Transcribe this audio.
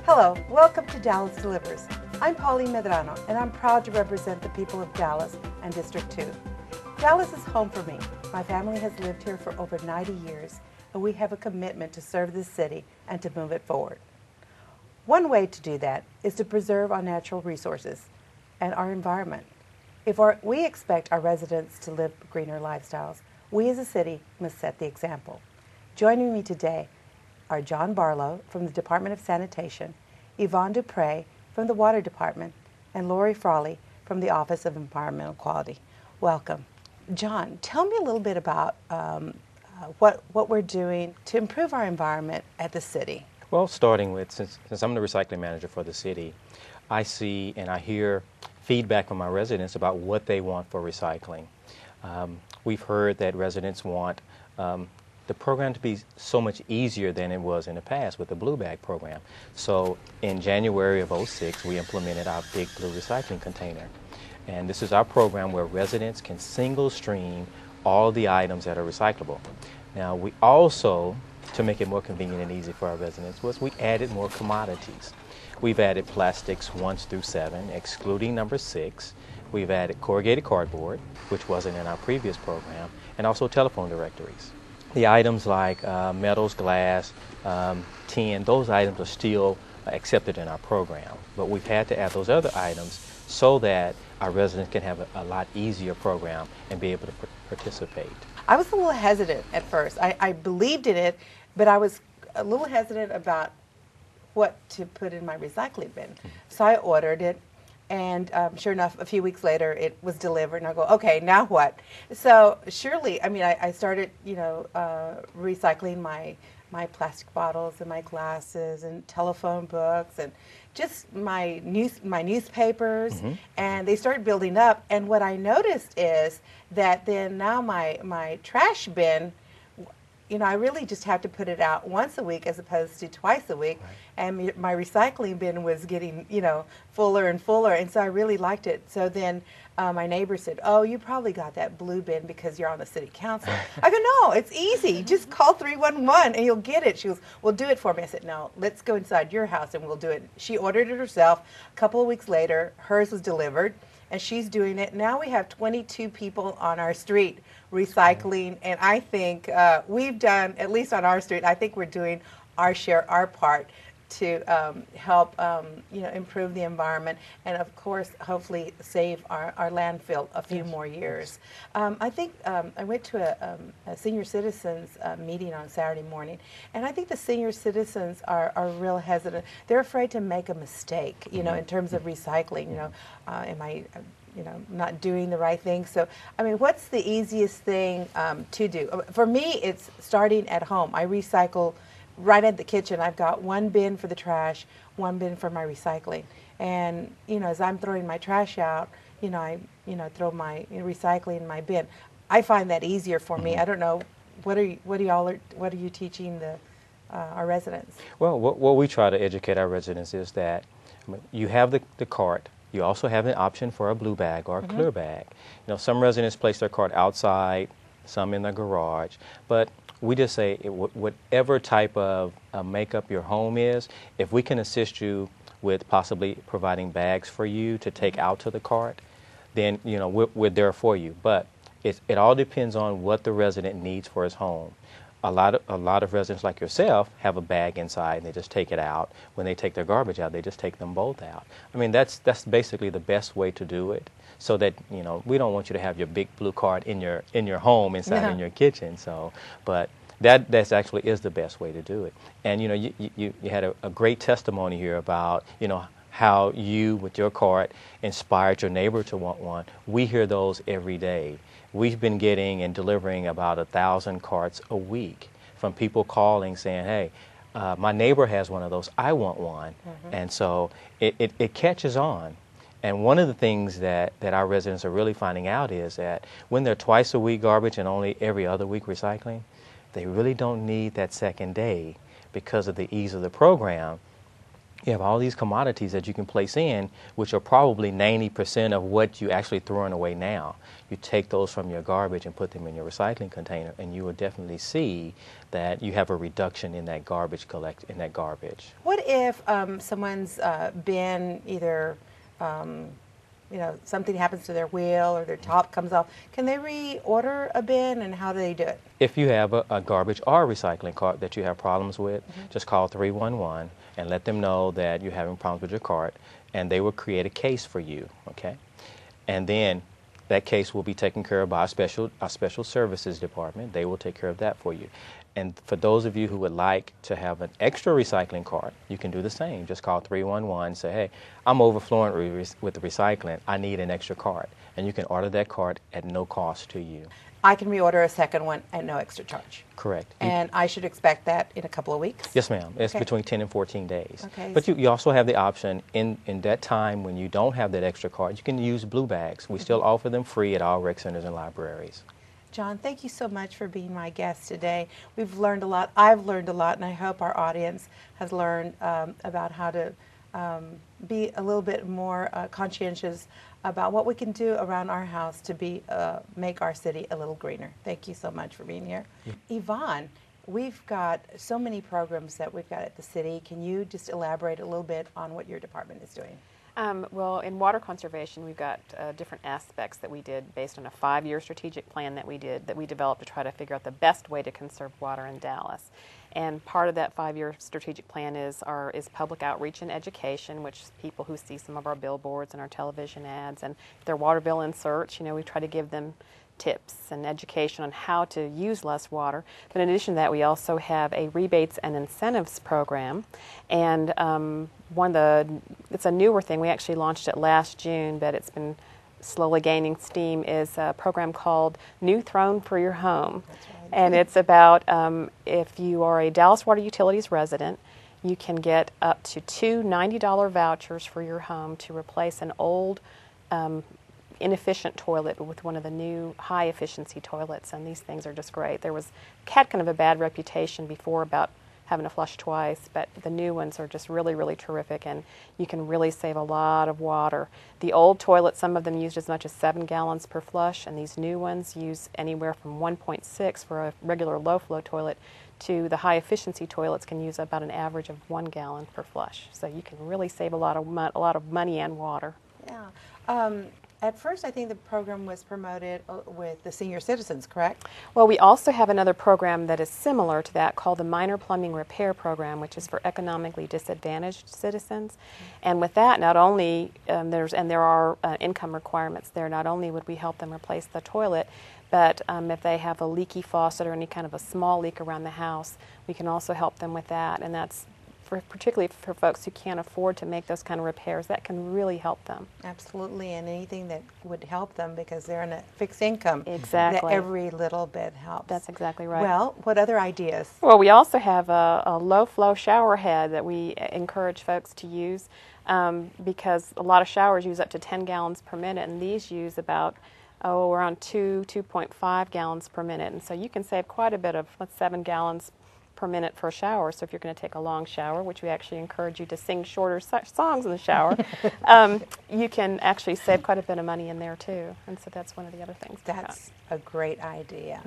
Hello, welcome to Dallas Delivers. I'm Pauline Medrano, and I'm proud to represent the people of Dallas and District 2. Dallas is home for me. My family has lived here for over 90 years, and we have a commitment to serve this city and to move it forward. One way to do that is to preserve our natural resources and our environment. If we expect our residents to live greener lifestyles, we as a city must set the example. Joining me today are John Barlow from the Department of Sanitation, Yvonne Dupre from the Water Department, and Lori Frauli from the Office of Environmental Quality. Welcome. John, tell me a little bit about what we're doing to improve our environment at the city. Well, starting with, since I'm the recycling manager for the city, I see and I hear feedback from our residents about what they want for recycling. We've heard that residents want the program to be so much easier than it was in the past with the Blue Bag program. So in January of '06, we implemented our Big Blue Recycling Container. And this is our program where residents can single stream all the items that are recyclable. Now we also, to make it more convenient and easy for our residents, we added more commodities. We've added plastics 1 through 7, excluding number 6. We've added corrugated cardboard, which wasn't in our previous program, and also telephone directories. The items like metals, glass, tin, those items are still accepted in our program. But we've had to add those other items so that our residents can have a lot easier program and be able to participate. I was a little hesitant at first. I believed in it, but I was a little hesitant about what to put in my recycling bin. So I ordered it, and sure enough, a few weeks later, it was delivered, and I go, okay, now what? So surely, I mean, I started, recycling my plastic bottles and my glasses and telephone books and just my newspapers, and they started building up. And what I noticed is that then now my trash bin, I really just have to put it out once a week as opposed to twice a week. Right. And my recycling bin was getting, fuller and fuller, and so I really liked it. So then my neighbor said, oh, you probably got that blue bin because you're on the city council. I go, no, it's easy. Just call 311 and you'll get it. She goes, well, do it for me. I said, no, let's go inside your house and we'll do it. She ordered it herself. A couple of weeks later, hers was delivered, and she's doing it. Now we have 22 people on our street recycling, and I think we've done, at least on our street, I think we're doing our share, our part to help improve the environment, and of course hopefully save our landfill a few more years. I think I went to a senior citizens meeting on Saturday morning, and I think the senior citizens are real hesitant. They're afraid to make a mistake, in terms of recycling. Am I not doing the right thing? So, I mean, what's the easiest thing to do? For me, it's starting at home. I recycle right at the kitchen. I've got one bin for the trash, one bin for my recycling. And, as I'm throwing my trash out, I throw my recycling in my bin. I find that easier for me. I don't know, what are you teaching our residents? Well, what we try to educate our residents is that you have the cart. You also have an option for a blue bag or a clear bag. Some residents place their cart outside, some in the garage, but we just say whatever type of makeup your home is, if we can assist you with possibly providing bags for you to take out to the cart, then we're there for you. But it all depends on what the resident needs for his home. A lot of residents like yourself have a bag inside and they just take it out. When they take their garbage out, they just take them both out. I mean, that's basically the best way to do it, so that we don't want you to have your big blue cart in your home inside in your kitchen. So, but that's actually is the best way to do it. And you had a great testimony here about how you with your cart inspired your neighbor to want one. We hear those every day. We've been getting and delivering about 1,000 carts a week from people calling saying, hey, my neighbor has one of those, I want one. And so it catches on. And one of the things that our residents are really finding out is that when they're twice a week garbage and only every other week recycling, they really don't need that second day because of the ease of the program. you have all these commodities that you can place in, which are probably 90% of what you actually throwing away now. You take those from your garbage and put them in your recycling container, and you will definitely see that you have a reduction in that garbage What if someone's bin either something happens to their wheel or their top comes off? Can they reorder a bin, and how do they do it? If you have a garbage or a recycling cart that you have problems with, just call 311 and let them know that you're having problems with your cart, and they will create a case for you, okay? And then that case will be taken care of by our special services department. They will take care of that for you. And for those of you who would like to have an extra recycling cart, you can do the same. Just call 311, say, hey, I'm overflowing with the recycling. I need an extra cart. And you can order that cart at no cost to you. I can reorder a second one at no extra charge. Correct. And I should expect that in a couple of weeks? Yes, ma'am. It's okay. Between 10 and 14 days. Okay. But you also have the option in that time when you don't have that extra cart, you can use blue bags. We still offer them free at all rec centers and libraries. John, thank you so much for being my guest today. We've learned a lot. I've learned a lot, and I hope our audience has learned about how to be a little bit more conscientious about what we can do around our house to make our city a little greener. Thank you so much for being here. Yeah. Yvonne, we've got so many programs that we've got at the city. Can you just elaborate a little bit on what your department is doing? Well, in water conservation, we've got different aspects that we did based on a 5-year strategic plan that we developed to try to figure out the best way to conserve water in Dallas. And part of that 5-year strategic plan is public outreach and education, which is people who see some of our billboards and our television ads and their water bill inserts. We try to give them tips and education on how to use less water. But in addition to that, we also have a rebates and incentives program. And it's a newer thing. We actually launched it last June, but it's been slowly gaining steam, is a program called New Throne for Your Home. That's right. And it's about if you are a Dallas Water Utilities resident, you can get up to 2 $90 vouchers for your home to replace an old inefficient toilet with one of the new high efficiency toilets, and these things are just great. Had kind of a bad reputation before about having to flush twice, but the new ones are just really, really terrific, and you can really save a lot of water. The old toilets, some of them used as much as 7 gallons per flush, and these new ones use anywhere from 1.6 for a regular low flow toilet to the high efficiency toilets can use about an average of 1 gallon per flush. So you can really save a lot of money and water. Yeah. At first, I think the program was promoted with the senior citizens, correct? Well, we also have another program that is similar to that called the Minor Plumbing Repair Program, which is for economically disadvantaged citizens. And with that, not only there are income requirements there. Not only would we help them replace the toilet, but if they have a leaky faucet or any kind of a small leak around the house, we can also help them with that. And that's particularly for folks who can't afford to make those kind of repairs. That can really help them. Absolutely, and anything that would help them because they're on a fixed income. Exactly. That every little bit helps. That's exactly right. Well, what other ideas? Well, we also have a low-flow shower head that we encourage folks to use because a lot of showers use up to 10 gallons per minute, and these use about around 2.5 gallons per minute. And so you can save quite a bit of 7 gallons per minute for a shower. So if you're going to take a long shower, which we actually encourage you to sing shorter songs in the shower, you can actually save quite a bit of money in there too. And so that's one of the other things. That's a great idea.